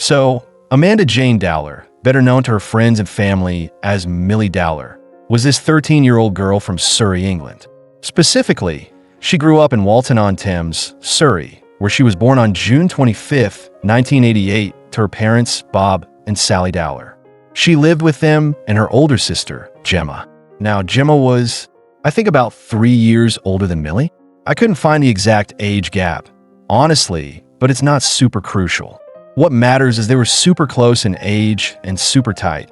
So, Amanda Jane Dowler, better known to her friends and family as Millie Dowler, was this 13-year-old girl from Surrey, England. Specifically, she grew up in Walton-on-Thames, Surrey, where she was born on June 25, 1988, to her parents, Bob and Sally Dowler. She lived with them and her older sister, Gemma. Now, Gemma was, I think, about 3 years older than Millie. I couldn't find the exact age gap, honestly, but it's not super crucial. What matters is they were super close in age and super tight,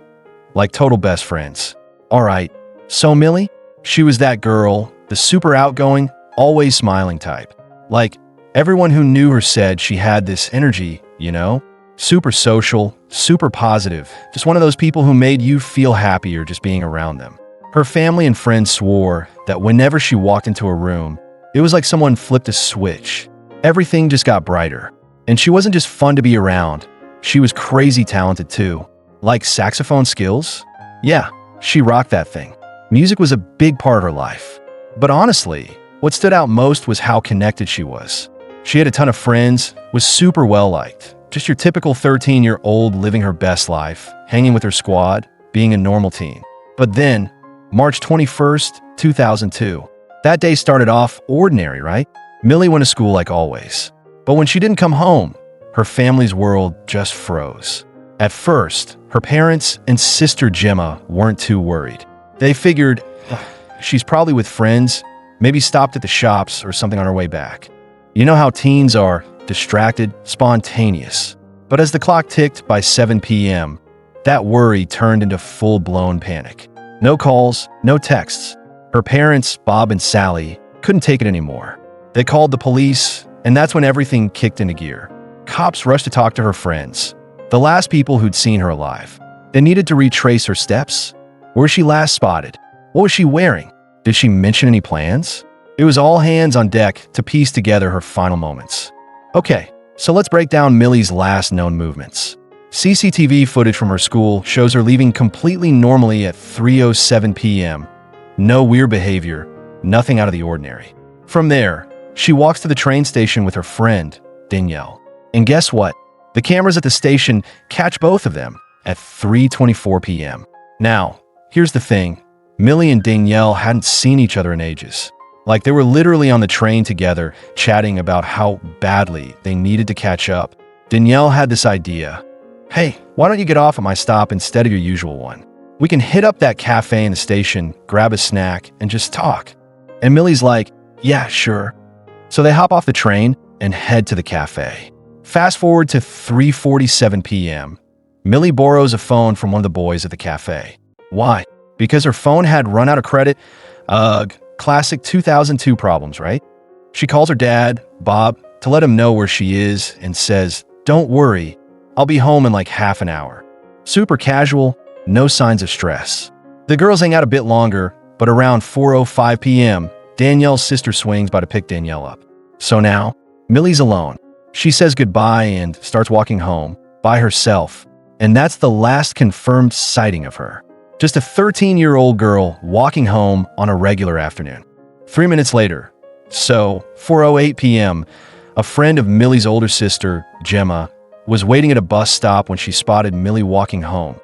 like total best friends. All right, so Millie, she was that girl, the super outgoing, always smiling type. Like, everyone who knew her said she had this energy, you know? Super social, super positive, just one of those people who made you feel happier just being around them. Her family and friends swore that whenever she walked into a room, it was like someone flipped a switch. Everything just got brighter. And she wasn't just fun to be around, she was crazy talented too. Like saxophone skills? Yeah, she rocked that thing. Music was a big part of her life. But honestly, what stood out most was how connected she was. She had a ton of friends, was super well-liked. Just your typical 13-year-old living her best life, hanging with her squad, being a normal teen. But then, March 21st, 2002. That day started off ordinary, right? Millie went to school like always. But when she didn't come home, her family's world just froze. At first, her parents and sister Gemma weren't too worried. They figured, she's probably with friends, maybe stopped at the shops or something on her way back. You know how teens are, distracted, spontaneous. But as the clock ticked by 7 p.m., that worry turned into full-blown panic. No calls, no texts. Her parents, Bob and Sally, couldn't take it anymore. They called the police, and that's when everything kicked into gear. Cops rushed to talk to her friends, the last people who'd seen her alive. They needed to retrace her steps. Where was she last spotted? What was she wearing? Did she mention any plans? It was all hands on deck to piece together her final moments. Okay, so let's break down Millie's last known movements. CCTV footage from her school shows her leaving completely normally at 3:07 p.m. No weird behavior, nothing out of the ordinary. From there, she walks to the train station with her friend, Danielle. And guess what? The cameras at the station catch both of them at 3:24 p.m. Now, here's the thing. Millie and Danielle hadn't seen each other in ages. Like, they were literally on the train together, chatting about how badly they needed to catch up. Danielle had this idea. Hey, why don't you get off at my stop instead of your usual one? We can hit up that cafe in the station, grab a snack, and just talk. And Millie's like, yeah, sure. So they hop off the train and head to the cafe. Fast forward to 3:47 p.m. Millie borrows a phone from one of the boys at the cafe. Why? Because her phone had run out of credit? Ugh, classic 2002 problems, right? She calls her dad, Bob, to let him know where she is and says, don't worry, I'll be home in like half an hour. Super casual, no signs of stress. The girls hang out a bit longer, but around 4:05 p.m., Danielle's sister swings by to pick Danielle up. So now, Millie's alone. She says goodbye and starts walking home by herself. And that's the last confirmed sighting of her. Just a 13-year-old girl walking home on a regular afternoon. 3 minutes later, so 4:08 p.m., a friend of Millie's older sister, Gemma, was waiting at a bus stop when she spotted Millie walking home.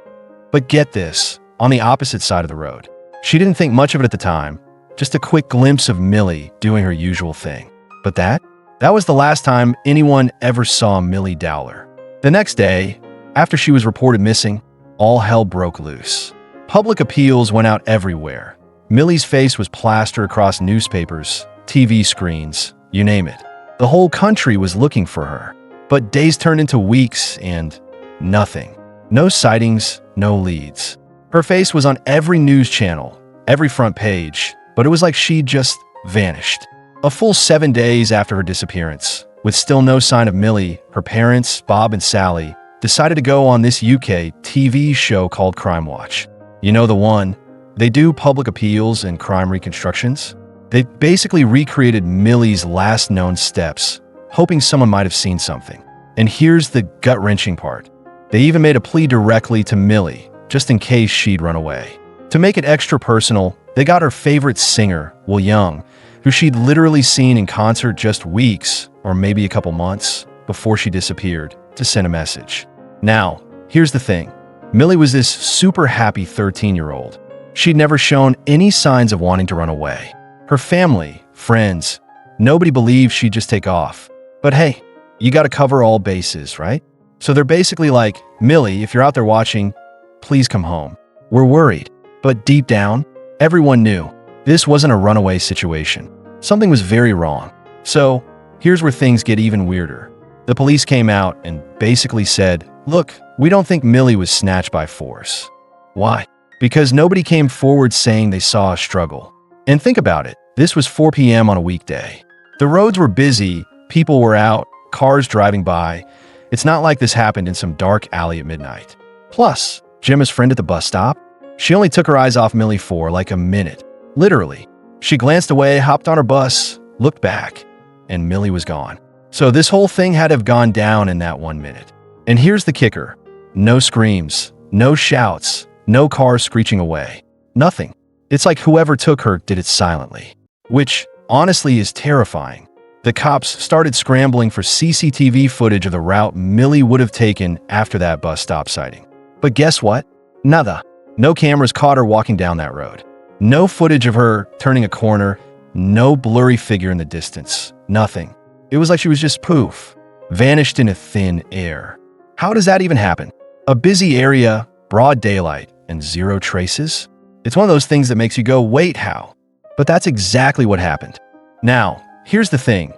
But get this, on the opposite side of the road. She didn't think much of it at the time, just a quick glimpse of Millie doing her usual thing. But that was the last time anyone ever saw Millie Dowler. The next day, after she was reported missing, all hell broke loose. Public appeals went out everywhere. Millie's face was plastered across newspapers, TV screens, you name it. The whole country was looking for her. But days turned into weeks and nothing. No sightings, no leads. Her face was on every news channel, every front page, but it was like she just vanished. A full 7 days after her disappearance, with still no sign of Millie, her parents, Bob and Sally, decided to go on this UK TV show called Crime Watch. You know the one? They do public appeals and crime reconstructions. They basically recreated Millie's last known steps, hoping someone might have seen something. And here's the gut-wrenching part. They even made a plea directly to Millie, just in case she'd run away. To make it extra personal, they got her favorite singer, Will Young, who she'd literally seen in concert just weeks, or maybe a couple months, before she disappeared, to send a message. Now, here's the thing. Millie was this super happy 13-year-old. She'd never shown any signs of wanting to run away. Her family, friends, nobody believed she'd just take off. But hey, you gotta cover all bases, right? So they're basically like, Millie, if you're out there watching, please come home. We're worried. But deep down, everyone knew this wasn't a runaway situation. Something was very wrong. So here's where things get even weirder. The police came out and basically said, look, we don't think Millie was snatched by force. Why? Because nobody came forward saying they saw a struggle. And think about it. This was 4 p.m. on a weekday. The roads were busy, people were out, cars driving by. It's not like this happened in some dark alley at midnight. Plus, Gemma's friend at the bus stop, she only took her eyes off Millie for like a minute. Literally. She glanced away, hopped on her bus, looked back, and Millie was gone. So this whole thing had to have gone down in that 1 minute. And here's the kicker. No screams, no shouts, no cars screeching away. Nothing. It's like whoever took her did it silently. Which, honestly, is terrifying. The cops started scrambling for CCTV footage of the route Millie would have taken after that bus stop sighting. But guess what? Nada. No cameras caught her walking down that road. No footage of her turning a corner. No blurry figure in the distance. Nothing. It was like she was just poof. Vanished into thin air. How does that even happen? A busy area, broad daylight, and zero traces? It's one of those things that makes you go, wait, how? But that's exactly what happened. Now, here's the thing.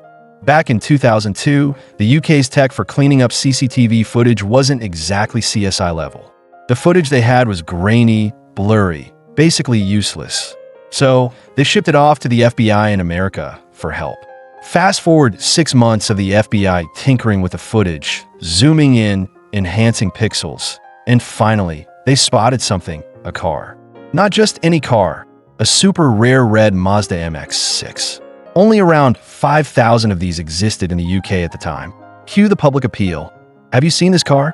Back in 2002, the UK's tech for cleaning up CCTV footage wasn't exactly CSI level. The footage they had was grainy, blurry, basically useless. So they shipped it off to the FBI in America for help. Fast forward 6 months of the FBI tinkering with the footage, zooming in, enhancing pixels, and finally, they spotted something, a car. Not just any car, a super rare red Mazda MX-6. Only around 5,000 of these existed in the UK at the time. Cue the public appeal. Have you seen this car?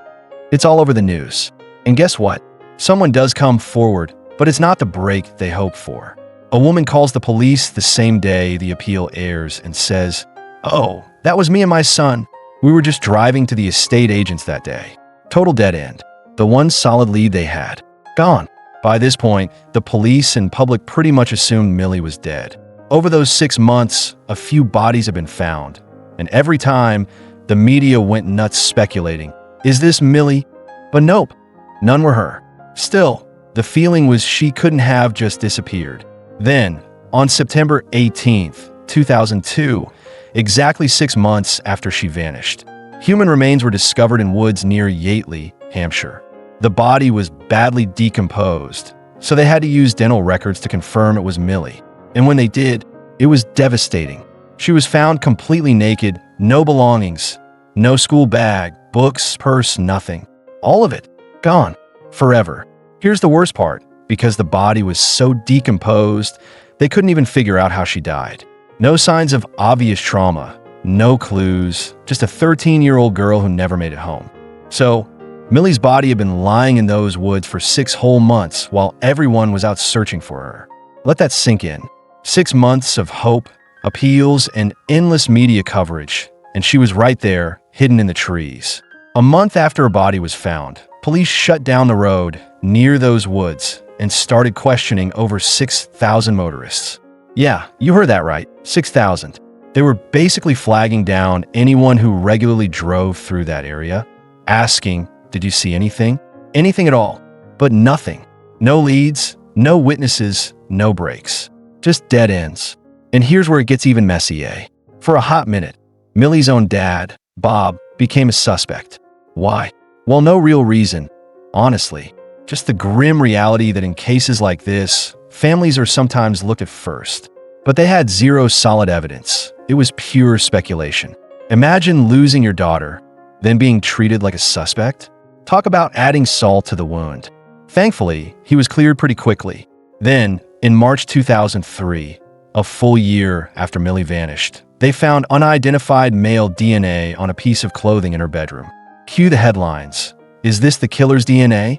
It's all over the news. And guess what? Someone does come forward, but it's not the break they hoped for. A woman calls the police the same day the appeal airs and says, "Oh, that was me and my son. We were just driving to the estate agents that day." Total dead end. The one solid lead they had. Gone. By this point, the police and public pretty much assumed Millie was dead. Over those 6 months, a few bodies have been found. And every time, the media went nuts speculating, is this Millie? But nope, none were her. Still, the feeling was she couldn't have just disappeared. Then, on September 18th, 2002, exactly 6 months after she vanished, human remains were discovered in woods near Yateley, Hampshire. The body was badly decomposed, so they had to use dental records to confirm it was Millie. And when they did, it was devastating. She was found completely naked, no belongings, no school bag, books, purse, nothing. All of it, gone, forever. Here's the worst part. Because the body was so decomposed, they couldn't even figure out how she died. No signs of obvious trauma, no clues, just a 13-year-old girl who never made it home. So, Millie's body had been lying in those woods for 6 whole months while everyone was out searching for her. Let that sink in. 6 months of hope, appeals, and endless media coverage, and she was right there, hidden in the trees. A month after her body was found, police shut down the road near those woods and started questioning over 6,000 motorists. Yeah, you heard that right, 6,000. They were basically flagging down anyone who regularly drove through that area, asking, did you see anything? Anything at all. But nothing. No leads, no witnesses, no breaks. Just dead ends. And here's where it gets even messy, eh? For a hot minute, Millie's own dad, Bob, became a suspect. Why? Well, no real reason, honestly. Just the grim reality that in cases like this, families are sometimes looked at first. But they had zero solid evidence. It was pure speculation. Imagine losing your daughter, then being treated like a suspect. Talk about adding salt to the wound. Thankfully, he was cleared pretty quickly. Then, in March 2003, a full year after Millie vanished, they found unidentified male DNA on a piece of clothing in her bedroom. Cue the headlines. Is this the killer's DNA?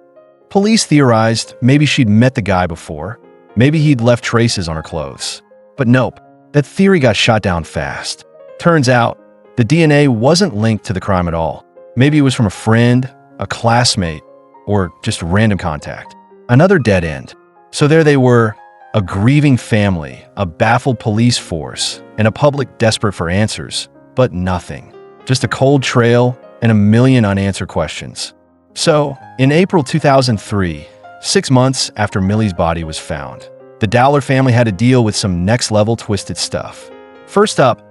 Police theorized maybe she'd met the guy before. Maybe he'd left traces on her clothes. But nope, that theory got shot down fast. Turns out, the DNA wasn't linked to the crime at all. Maybe it was from a friend, a classmate, or just random contact. Another dead end. So there they were, a grieving family, a baffled police force, and a public desperate for answers, but nothing. Just a cold trail and a million unanswered questions. So, in April 2003, 6 months after Millie's body was found, the Dowler family had to deal with some next-level twisted stuff. First up,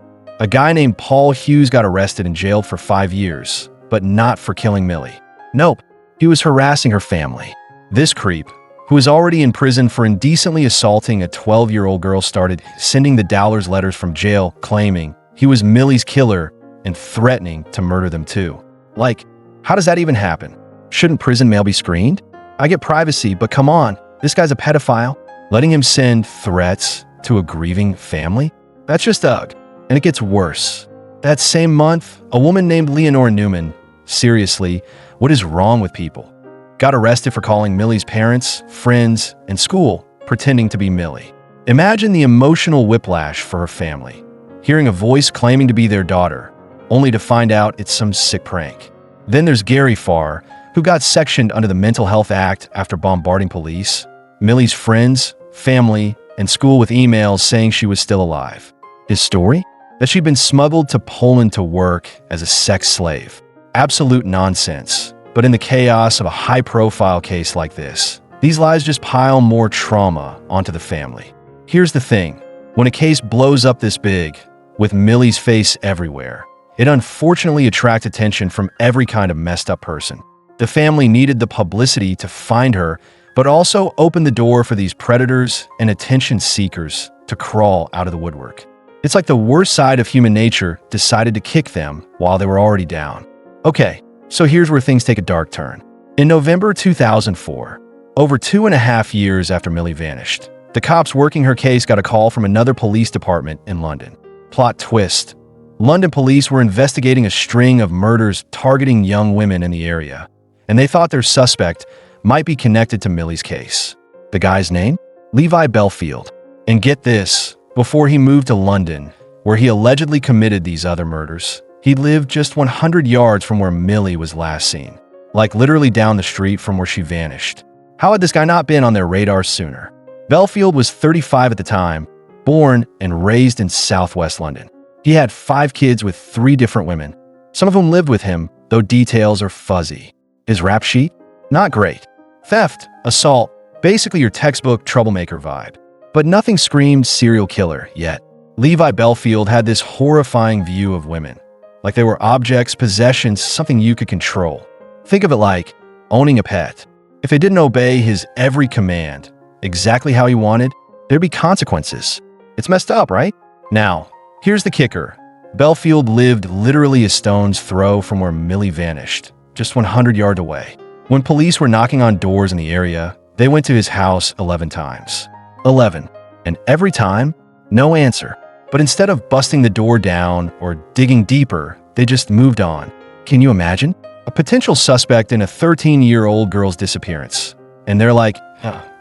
a guy named Paul Hughes got arrested and jailed for 5 years, but not for killing Millie. Nope, he was harassing her family. This creep, who was already in prison for indecently assaulting a 12-year-old girl, started sending the Dowlers letters from jail claiming he was Millie's killer and threatening to murder them too. Like, how does that even happen? Shouldn't prison mail be screened? I get privacy, but come on, this guy's a pedophile. Letting him send threats to a grieving family? That's just ugh. And it gets worse. That same month, a woman named Leonore Newman, seriously, what is wrong with people, got arrested for calling Millie's parents, friends, and school pretending to be Millie. Imagine the emotional whiplash for her family, hearing a voice claiming to be their daughter, only to find out it's some sick prank. Then there's Gary Farr, who got sectioned under the Mental Health Act after bombarding police, Millie's friends, family, and school with emails saying she was still alive. His story? That she'd been smuggled to Poland to work as a sex slave. Absolute nonsense. But in the chaos of a high-profile case like this, these lies just pile more trauma onto the family. Here's the thing. When a case blows up this big, with Millie's face everywhere, it unfortunately attracts attention from every kind of messed up person. The family needed the publicity to find her, but also open the door for these predators and attention seekers to crawl out of the woodwork. It's like the worst side of human nature decided to kick them while they were already down. Okay, so here's where things take a dark turn. In November 2004, over 2.5 years after Millie vanished, the cops working her case got a call from another police department in London. Plot twist. London police were investigating a string of murders targeting young women in the area, and they thought their suspect might be connected to Millie's case. The guy's name? Levi Belfield. And get this, before he moved to London, where he allegedly committed these other murders, he lived just 100 yards from where Millie was last seen. Like literally down the street from where she vanished. How had this guy not been on their radar sooner? Belfield was 35 at the time, born and raised in southwest London. He had 5 kids with 3 different women. Some of them lived with him, though details are fuzzy. His rap sheet? Not great. Theft, assault, basically your textbook troublemaker vibe. But nothing screamed serial killer yet. Levi Belfield had this horrifying view of women, like they were objects, possessions, something you could control. Think of it like owning a pet. If they didn't obey his every command exactly how he wanted, there'd be consequences. It's messed up, right? Now, here's the kicker. Belfield lived literally a stone's throw from where Millie vanished, just 100 yards away. When police were knocking on doors in the area, they went to his house 11 times. 11. And every time, no answer. But instead of busting the door down or digging deeper, they just moved on. Can you imagine? A potential suspect in a 13-year-old girl's disappearance. And they're like,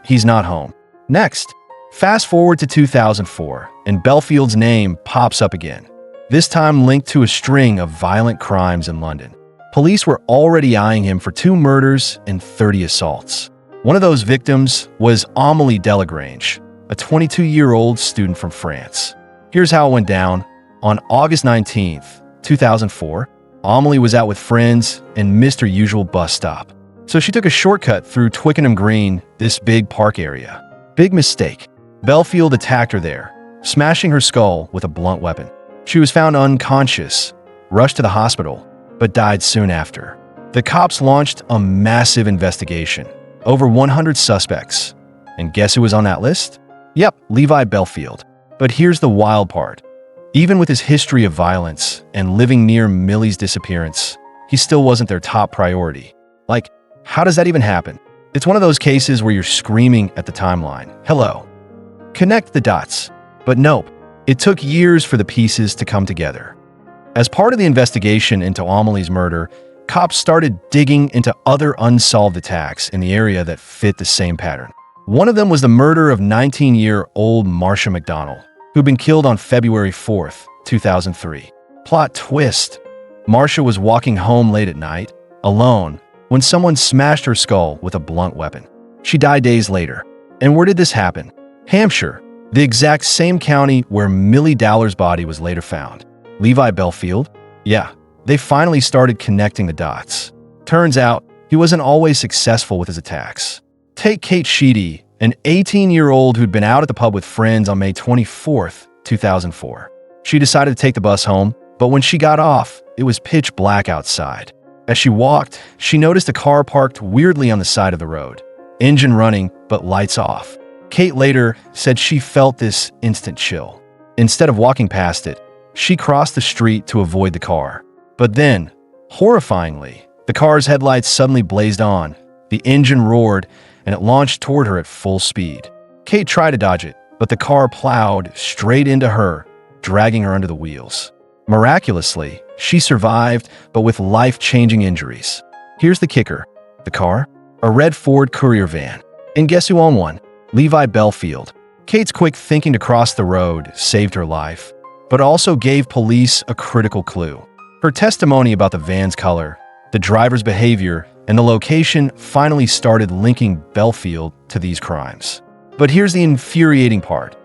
he's not home. Next, fast forward to 2004, and Belfield's name pops up again. This time linked to a string of violent crimes in London. Police were already eyeing him for 2 murders and 30 assaults. One of those victims was Amélie Delagrange, a 22-year-old student from France. Here's how it went down. On August 19th, 2004, Amélie was out with friends and missed her usual bus stop. So she took a shortcut through Twickenham Green, this big park area. Big mistake. Belfield attacked her there, smashing her skull with a blunt weapon. She was found unconscious, rushed to the hospital, but died soon after. The cops launched a massive investigation. Over 100 suspects. And guess who was on that list? Yep, Levi Belfield. But here's the wild part. Even with his history of violence and living near Millie's disappearance, he still wasn't their top priority. Like, how does that even happen? It's one of those cases where you're screaming at the timeline, hello. Connect the dots. But nope, it took years for the pieces to come together. As part of the investigation into Amélie's murder, cops started digging into other unsolved attacks in the area that fit the same pattern. One of them was the murder of 19-year-old Marcia McDonald, who'd been killed on February 4th, 2003. Plot twist. Marcia was walking home late at night, alone, when someone smashed her skull with a blunt weapon. She died days later. And where did this happen? Hampshire, the exact same county where Millie Dowler's body was later found. Levi Bellfield? Yeah, they finally started connecting the dots. Turns out, he wasn't always successful with his attacks. Take Kate Sheedy, an 18-year-old who'd been out at the pub with friends on May 24, 2004. She decided to take the bus home, but when she got off, it was pitch black outside. As she walked, she noticed a car parked weirdly on the side of the road. Engine running, but lights off. Kate later said she felt this instant chill. Instead of walking past it, she crossed the street to avoid the car. But then, horrifyingly, the car's headlights suddenly blazed on, the engine roared, and it launched toward her at full speed. Kate tried to dodge it, but the car plowed straight into her, dragging her under the wheels. Miraculously, she survived, but with life-changing injuries. Here's the kicker. The car? A red Ford Courier van. And guess who owned one? Levi Bellfield. Kate's quick thinking to cross the road saved her life, but also gave police a critical clue. Her testimony about the van's color, the driver's behavior, and the location finally started linking Bellfield to these crimes. But here's the infuriating part.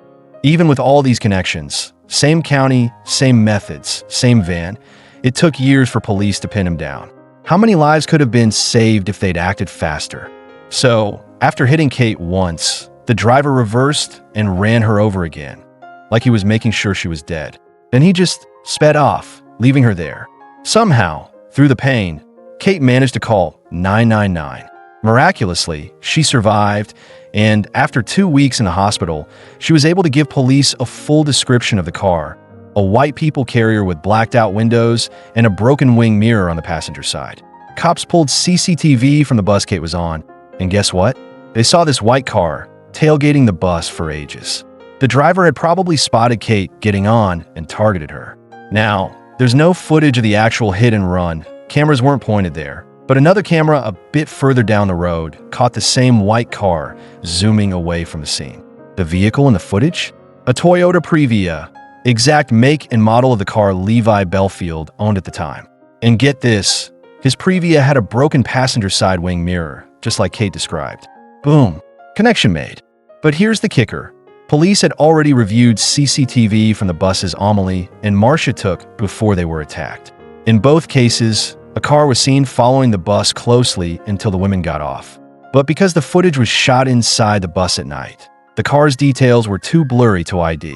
Even with all these connections, same county, same methods, same van, it took years for police to pin him down. How many lives could have been saved if they'd acted faster? So, after hitting Kate once, the driver reversed and ran her over again, like he was making sure she was dead. Then he just sped off, leaving her there. Somehow, through the pain, Kate managed to call 999. Miraculously, she survived, and after 2 weeks in the hospital, she was able to give police a full description of the car: a white people carrier with blacked-out windows and a broken wing mirror on the passenger side. Cops pulled CCTV from the bus Kate was on, and guess what? They saw this white car tailgating the bus for ages. The driver had probably spotted Kate getting on and targeted her. Now, there's no footage of the actual hit and run. Cameras weren't pointed there. But another camera a bit further down the road caught the same white car zooming away from the scene. The vehicle in the footage? A Toyota Previa, exact make and model of the car Levi Bellfield owned at the time. And get this, his Previa had a broken passenger side wing mirror, just like Kate described. Boom, connection made. But here's the kicker. Police had already reviewed CCTV from the buses Amelie and Marcia took before they were attacked. In both cases, a car was seen following the bus closely until the women got off. But because the footage was shot inside the bus at night, the car's details were too blurry to ID.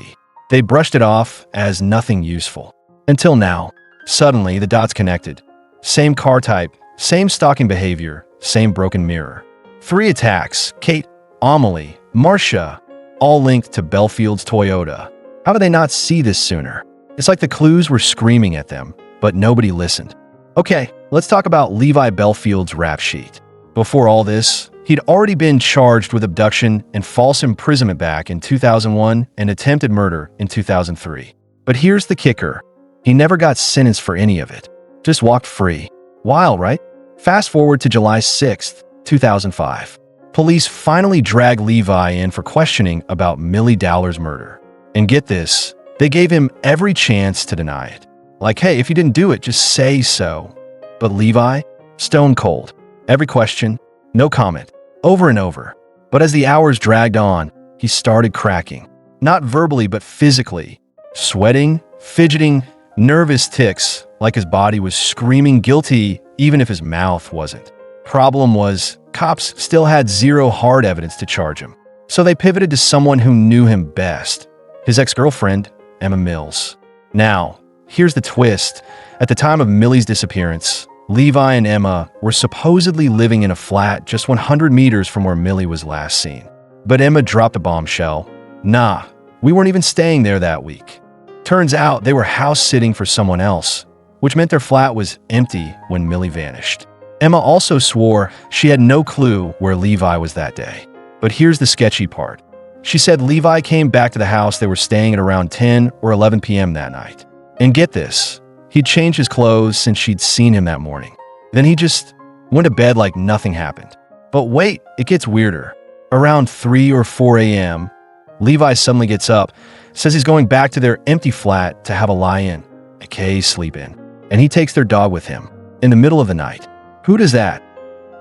They brushed it off as nothing useful. Until now, suddenly the dots connected. Same car type, same stalking behavior, same broken mirror. 3 attacks, Kate, Amelie, Marcia, all linked to Bellfield's Toyota. How did they not see this sooner? It's like the clues were screaming at them, but nobody listened. Okay, let's talk about Levi Bellfield's rap sheet. Before all this, he'd already been charged with abduction and false imprisonment back in 2001 and attempted murder in 2003. But here's the kicker. He never got sentenced for any of it. Just walked free. Wild, right? Fast forward to July 6th, 2005. Police finally dragged Levi in for questioning about Millie Dowler's murder. And get this, they gave him every chance to deny it. Like, hey, if you didn't do it, just say so. But Levi, stone cold. Every question, no comment, over and over. But as the hours dragged on, he started cracking. Not verbally, but physically. Sweating, fidgeting, nervous tics, like his body was screaming guilty even if his mouth wasn't. Problem was, cops still had zero hard evidence to charge him. So they pivoted to someone who knew him best, his ex-girlfriend, Emma Mills. Now, here's the twist. At the time of Millie's disappearance, Levi and Emma were supposedly living in a flat just 100 meters from where Millie was last seen. But Emma dropped a bombshell. Nah, we weren't even staying there that week. Turns out they were house-sitting for someone else, which meant their flat was empty when Millie vanished. Emma also swore she had no clue where Levi was that day. But here's the sketchy part. She said Levi came back to the house they were staying at around 10 or 11 p.m. that night. And get this, he'd changed his clothes since she'd seen him that morning. Then he just went to bed like nothing happened. But wait, it gets weirder. Around 3 or 4 a.m., Levi suddenly gets up, says he's going back to their empty flat to have a lie-in, aka sleep in. And he takes their dog with him, in the middle of the night. Who does that?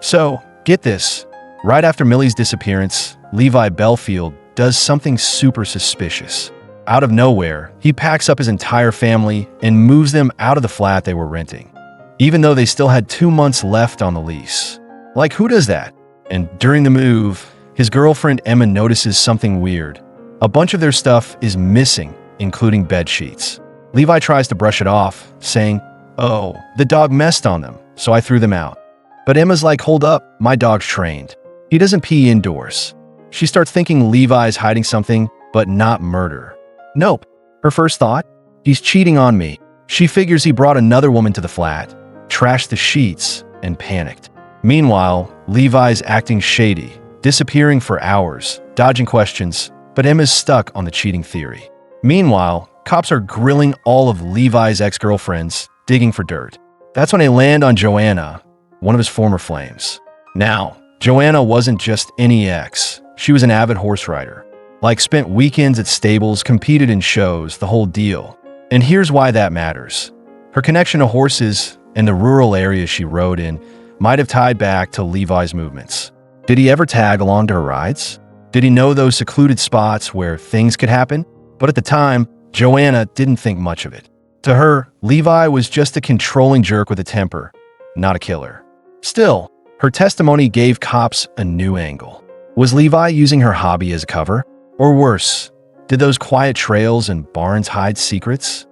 So, get this. Right after Millie's disappearance, Levi Belfield does something super suspicious. Out of nowhere, he packs up his entire family and moves them out of the flat they were renting, even though they still had 2 months left on the lease. Like, who does that? And during the move, his girlfriend Emma notices something weird. A bunch of their stuff is missing, including bed sheets. Levi tries to brush it off, saying, "Oh, the dog messed on them, so I threw them out." But Emma's like, "Hold up, my dog's trained. He doesn't pee indoors." She starts thinking Levi's hiding something, but not murder. Nope. Her first thought? He's cheating on me. She figures he brought another woman to the flat, trashed the sheets, and panicked. Meanwhile, Levi's acting shady, disappearing for hours, dodging questions, but Emma's stuck on the cheating theory. Meanwhile, cops are grilling all of Levi's ex-girlfriends, digging for dirt. That's when they land on Joanna, one of his former flames. Now, Joanna wasn't just any ex. She was an avid horse rider. Like, spent weekends at stables, competed in shows, the whole deal. And here's why that matters. Her connection to horses and the rural areas she rode in might have tied back to Levi's movements. Did he ever tag along to her rides? Did he know those secluded spots where things could happen? But at the time, Joanna didn't think much of it. To her, Levi was just a controlling jerk with a temper, not a killer. Still, her testimony gave cops a new angle. Was Levi using her hobby as a cover? Or worse, did those quiet trails and barns hide secrets?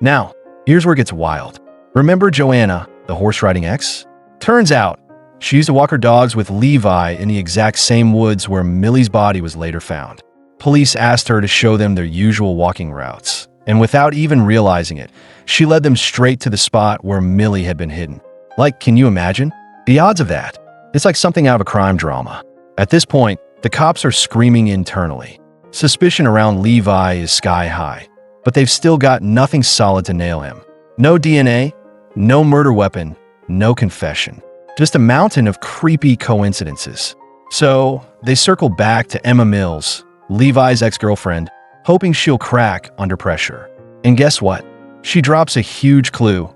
Now, here's where it gets wild. Remember Joanna, the horse riding ex? Turns out, she used to walk her dogs with Levi in the exact same woods where Millie's body was later found. Police asked her to show them their usual walking routes, and without even realizing it, she led them straight to the spot where Millie had been hidden. Like, can you imagine? The odds of that. It's like something out of a crime drama. At this point, the cops are screaming internally. Suspicion around Levi is sky high, but they've still got nothing solid to nail him. No DNA, no murder weapon, no confession. Just a mountain of creepy coincidences. So, they circle back to Emma Mills, Levi's ex-girlfriend, hoping she'll crack under pressure. And guess what? She drops a huge clue.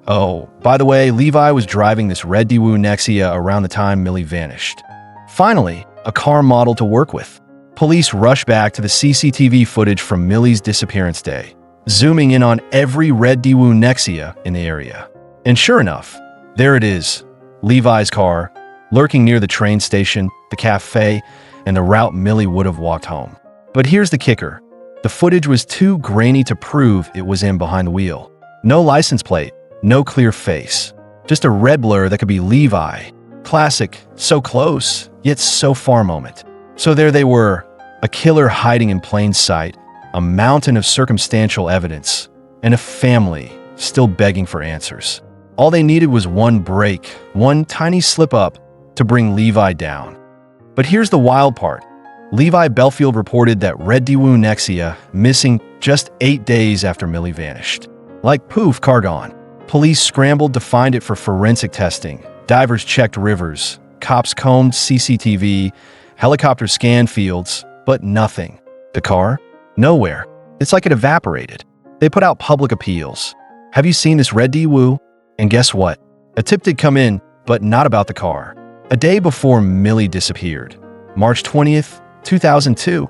Oh, by the way, Levi was driving this red Daewoo Nexia around the time Millie vanished. Finally, a car model to work with. Police rush back to the CCTV footage from Millie's disappearance day, zooming in on every red Daewoo Nexia in the area. And sure enough, there it is, Levi's car, lurking near the train station, the cafe, and the route Millie would have walked home. But here's the kicker. The footage was too grainy to prove it was him behind the wheel. No license plate, no clear face. Just a red blur that could be Levi. Classic, so close, yet so far moment. So there they were, a killer hiding in plain sight, a mountain of circumstantial evidence, and a family still begging for answers. All they needed was one break, one tiny slip-up to bring Levi down. But here's the wild part. Levi Belfield reported that red Daewoo Nexia missing just 8 days after Millie vanished. Like poof, car gone. Police scrambled to find it for forensic testing. Divers checked rivers. Cops combed CCTV. Helicopters scanned fields. But nothing. The car? Nowhere. It's like it evaporated. They put out public appeals. Have you seen this red Daewoo? And guess what? A tip did come in, but not about the car. A day before Millie disappeared, March 20th, 2002,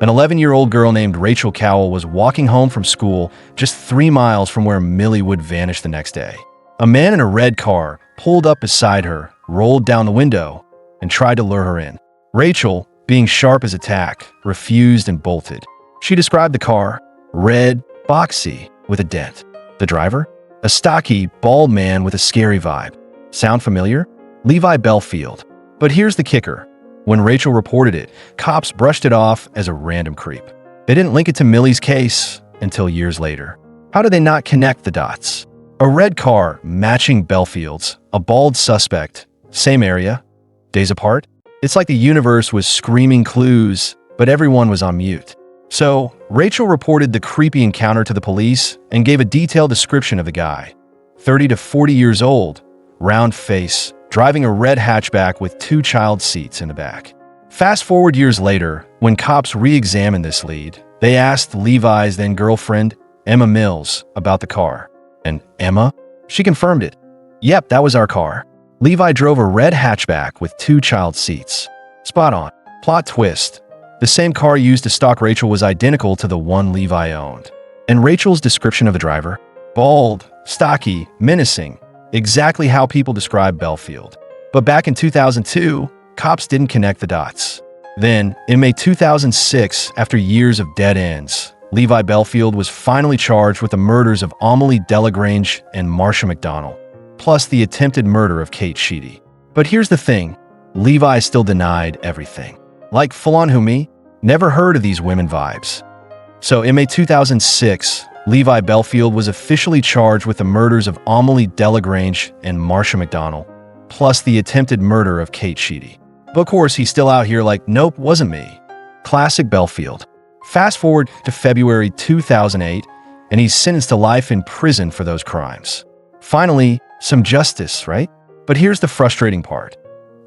an 11-year-old girl named Rachel Cowell was walking home from school just 3 miles from where Millie would vanish the next day. A man in a red car pulled up beside her, rolled down the window, and tried to lure her in. Rachel, being sharp as a tack, refused and bolted. She described the car, red, boxy, with a dent. The driver? A stocky, bald man with a scary vibe. Sound familiar? Levi Belfield. But here's the kicker. When Rachel reported it, cops brushed it off as a random creep. They didn't link it to Millie's case until years later. How did they not connect the dots? A red car matching Belfield's, a bald suspect, same area, days apart? It's like the universe was screaming clues, but everyone was on mute. So, Rachel reported the creepy encounter to the police and gave a detailed description of the guy. 30 to 40 years old, round face, driving a red hatchback with 2 child seats in the back. Fast forward years later, when cops re-examined this lead, they asked Levi's then-girlfriend, Emma Mills, about the car. And Emma? She confirmed it. Yep, that was our car. Levi drove a red hatchback with 2 child seats. Spot on. Plot twist. The same car used to stalk Rachel was identical to the one Levi owned. And Rachel's description of the driver? Bald, stocky, menacing. Exactly how people describe Belfield. But back in 2002, cops didn't connect the dots. Then, in May 2006, after years of dead ends, Levi Belfield was finally charged with the murders of Amelie Delagrange and Marsha McDonald, plus the attempted murder of Kate Sheedy. But here's the thing, Levi still denied everything. Like full-on who me? Never heard of these women vibes. So in May 2006, Levi Belfield was officially charged with the murders of Amelie Delagrange and Marsha McDonald, plus the attempted murder of Kate Sheedy. But of course, he's still out here like, nope, wasn't me. Classic Belfield. Fast forward to February 2008, and he's sentenced to life in prison for those crimes. Finally, some justice, right? But here's the frustrating part.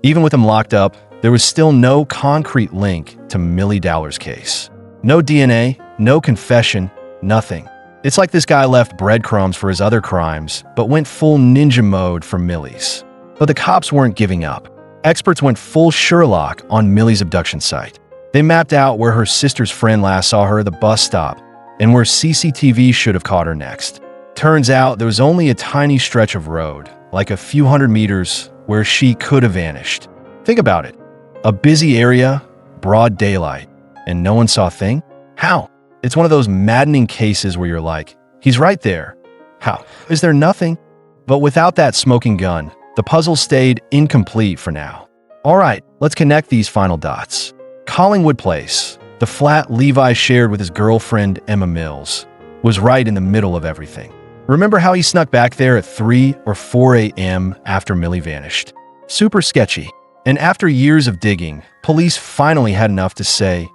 Even with him locked up, there was still no concrete link to Millie Dowler's case. No DNA, no confession, nothing. It's like this guy left breadcrumbs for his other crimes, but went full ninja mode for Millie's. But the cops weren't giving up. Experts went full Sherlock on Millie's abduction site. They mapped out where her sister's friend last saw her at the bus stop and where CCTV should have caught her next. Turns out there was only a tiny stretch of road, like a few hundred meters, where she could have vanished. Think about it. A busy area, broad daylight, and no one saw a thing? How? It's one of those maddening cases where you're like, he's right there. How? Is there nothing? But without that smoking gun, the puzzle stayed incomplete for now. All right, let's connect these final dots. Collingwood Place, the flat Levi shared with his girlfriend Emma Mills, was right in the middle of everything. Remember how he snuck back there at 3 or 4 a.m. after Millie vanished? Super sketchy. And after years of digging, police finally had enough to say,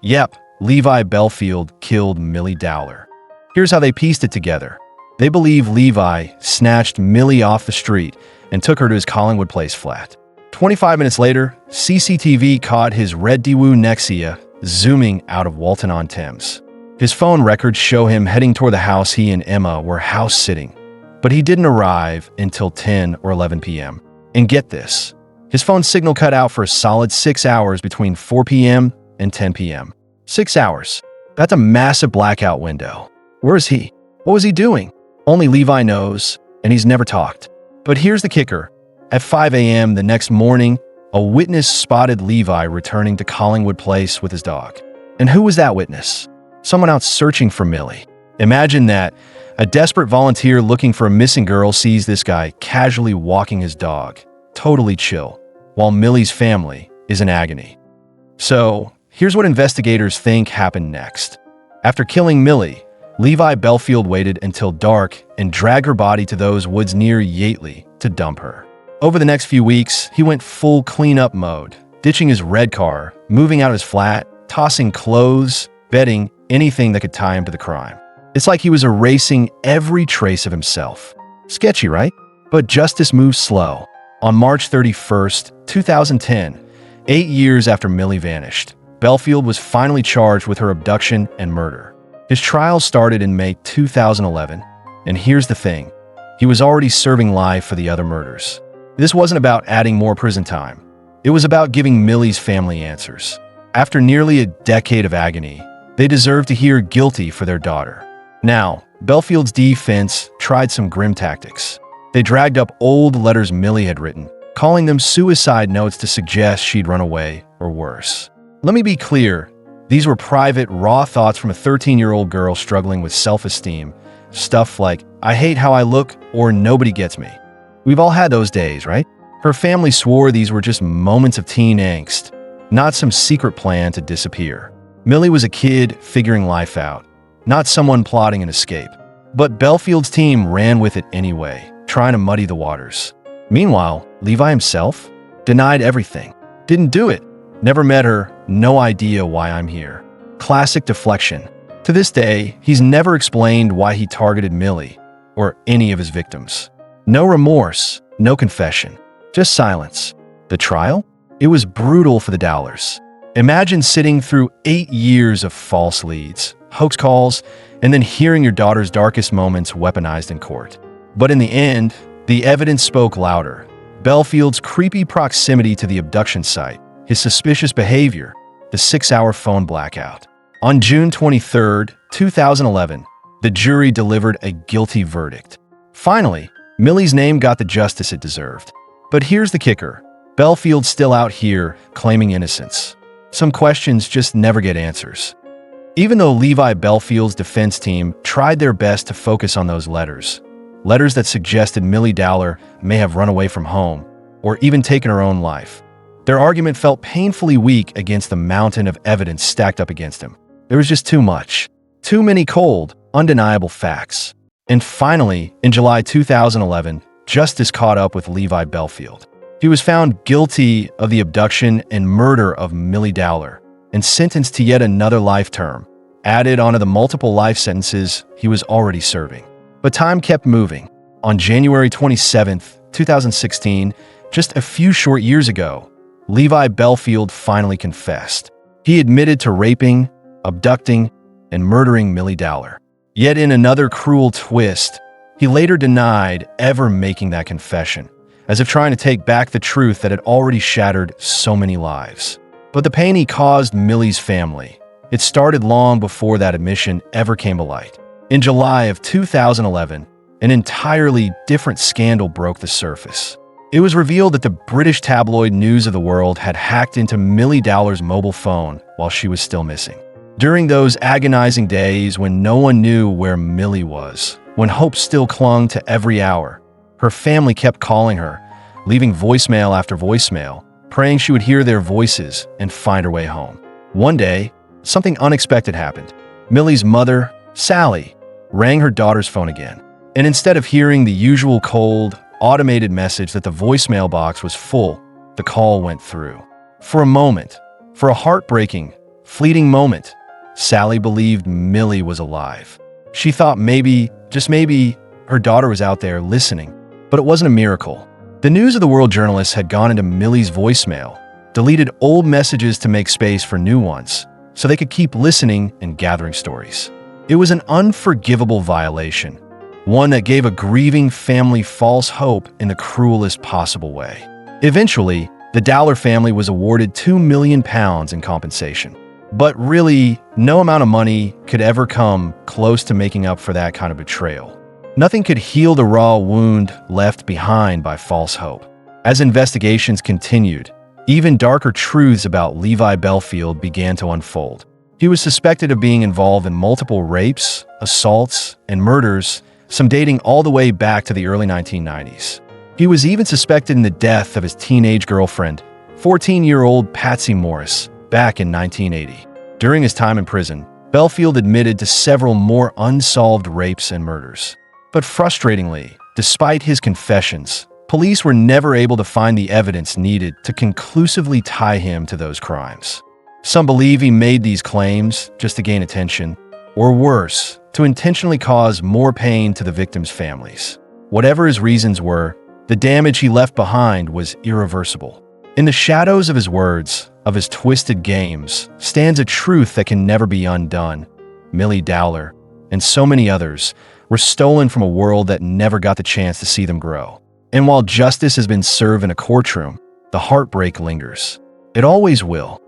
yep, Levi Belfield killed Millie Dowler. Here's how they pieced it together. They believe Levi snatched Millie off the street and took her to his Collingwood Place flat. 25 minutes later, CCTV caught his red Daewoo Nexia zooming out of Walton-on-Thames. His phone records show him heading toward the house he and Emma were house-sitting, but he didn't arrive until 10 or 11 p.m. And get this, his phone signal cut out for a solid 6 hours between 4 p.m. and 10 p.m. 6 hours. That's a massive blackout window. Where is he? What was he doing? Only Levi knows, and he's never talked. But here's the kicker. At 5 a.m. the next morning, a witness spotted Levi returning to Collingwood Place with his dog. And who was that witness? Someone out searching for Millie. Imagine that. A desperate volunteer looking for a missing girl sees this guy casually walking his dog, totally chill, while Millie's family is in agony. So, here's what investigators think happened next. After killing Millie, Levi Belfield waited until dark and dragged her body to those woods near Yateley to dump her. Over the next few weeks, he went full cleanup mode, ditching his red car, moving out of his flat, tossing clothes, bedding, anything that could tie him to the crime. It's like he was erasing every trace of himself. Sketchy, right? But justice moves slow. On March 31st, 2010, 8 years after Millie vanished, Belfield was finally charged with her abduction and murder. His trial started in May 2011, and here's the thing. He was already serving life for the other murders. This wasn't about adding more prison time. It was about giving Millie's family answers. After nearly a decade of agony, they deserved to hear guilty for their daughter. Now, Belfield's defense tried some grim tactics. They dragged up old letters Millie had written, calling them suicide notes to suggest she'd run away or worse. Let me be clear, these were private, raw thoughts from a 13-year-old girl struggling with self-esteem. Stuff like, I hate how I look, or nobody gets me. We've all had those days, right? Her family swore these were just moments of teen angst, not some secret plan to disappear. Millie was a kid figuring life out, not someone plotting an escape. But Belfield's team ran with it anyway, trying to muddy the waters. Meanwhile, Levi himself denied everything. Didn't do it. Never met her, no idea why I'm here. Classic deflection. To this day, he's never explained why he targeted Millie or any of his victims. No remorse, no confession, just silence. The trial? It was brutal for the Dowlers. Imagine sitting through 8 years of false leads, hoax calls, and then hearing your daughter's darkest moments weaponized in court. But in the end, the evidence spoke louder. Bellfield's creepy proximity to the abduction site, his suspicious behavior, the 6-hour phone blackout. On June 23, 2011, the jury delivered a guilty verdict. Finally, Millie's name got the justice it deserved. But here's the kicker. Bellfield's still out here claiming innocence. Some questions just never get answers. Even though Levi Bellfield's defense team tried their best to focus on those letters that suggested Millie Dowler may have run away from home or even taken her own life, their argument felt painfully weak against the mountain of evidence stacked up against him. There was just too much. Too many cold, undeniable facts. And finally, in July 2011, justice caught up with Levi Bellfield. He was found guilty of the abduction and murder of Millie Dowler and sentenced to yet another life term, added onto the multiple life sentences he was already serving. But time kept moving. On January 27, 2016, just a few short years ago, Levi Bellfield finally confessed. He admitted to raping, abducting, and murdering Millie Dowler. Yet in another cruel twist, he later denied ever making that confession, as if trying to take back the truth that had already shattered so many lives. But the pain he caused Millie's family, it started long before that admission ever came to light. In July of 2011, an entirely different scandal broke the surface. It was revealed that the British tabloid News of the World had hacked into Millie Dowler's mobile phone while she was still missing. During those agonizing days when no one knew where Millie was, when hope still clung to every hour, her family kept calling her, leaving voicemail after voicemail, praying she would hear their voices and find her way home. One day, something unexpected happened. Millie's mother, Sally, rang her daughter's phone again. And instead of hearing the usual cold, automated message that the voicemail box was full, the call went through. For a moment, for a heartbreaking, fleeting moment, Sally believed Millie was alive. She thought maybe, just maybe, her daughter was out there listening. But it wasn't a miracle. The News of the World journalists had gone into Millie's voicemail, deleted old messages to make space for new ones, so they could keep listening and gathering stories. It was an unforgivable violation, one that gave a grieving family false hope in the cruelest possible way. Eventually, the Dowler family was awarded £2 million in compensation. But really, no amount of money could ever come close to making up for that kind of betrayal. Nothing could heal the raw wound left behind by false hope. As investigations continued, even darker truths about Levi Bellfield began to unfold. He was suspected of being involved in multiple rapes, assaults, and murders, some dating all the way back to the early 1990s. He was even suspected in the death of his teenage girlfriend, 14-year-old Patsy Morris, back in 1980. During his time in prison, Bellfield admitted to several more unsolved rapes and murders. But frustratingly, despite his confessions, police were never able to find the evidence needed to conclusively tie him to those crimes. Some believe he made these claims just to gain attention, or worse, to intentionally cause more pain to the victims' families. Whatever his reasons were, the damage he left behind was irreversible. In the shadows of his words, of his twisted games, stands a truth that can never be undone. Millie Dowler, and so many others, were stolen from a world that never got the chance to see them grow. And while justice has been served in a courtroom, the heartbreak lingers. It always will.